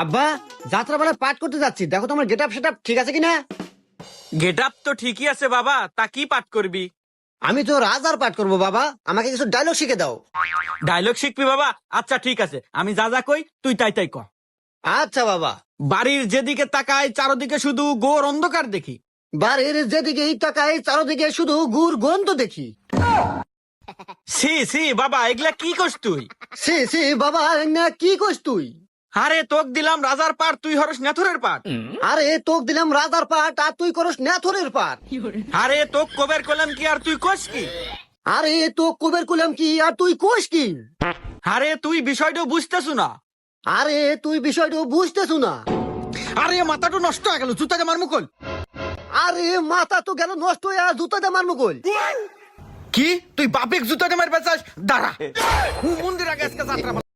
আব্বা, যাত্রাপালা পাঠ করতে যাচ্ছি, দেখো তোমার গেট আপ সেট ঠিক আছে কিনা। গেট আপ তো ঠিকই আছে বাবা, তা কি পাঠ করবি? আমি তো রাজার পাঠ করবো বাবা, আমাকে কিছু ডায়লগ শিখে দাও। ডায়লগ শিখবি বাবা? আচ্ছা ঠিক আছে, আমি যা যা কই তুই তাই তাই ক। আচ্ছা বাবা। বাড়ির যেদিকে তাকাই চারদিকে শুধু ঘোর অন্ধকার দেখি। বাড়ির যেদিকে তাকাই চারদিকে শুধু গুড় গন্ধ দেখি। সি সি বাবা, এগুলা কি কস তুই? সে সে বাবা, না কি কইস তুই? আরে তোক দিলাম রাজার পাঠ, তুই হরস নেথুরের পাঠ। আরে তোক দিলাম রাজার পাঠ আর তুই করস নেথরের পাঠ। আরে তোক কবের কলাম কি আর তুই কস কি? আরে তো কুবের কুলাম কি আর তুই কোষ কি? আরে তুই বিষয়টা বুঝতেছু না। আরে তুই বিষয়টা বুঝতেছ না। আরে মাথাটা নষ্ট হয়ে গেল, জুতা মার মুকল। আরে মাথা তো গেল নষ্ট হয়ে, আর জুতা দিয়ে মারমু কই? কি তুই বাপেক জুতা মার বেচাস? দাঁড়া, মন্দির আগে আজকে যাত্রা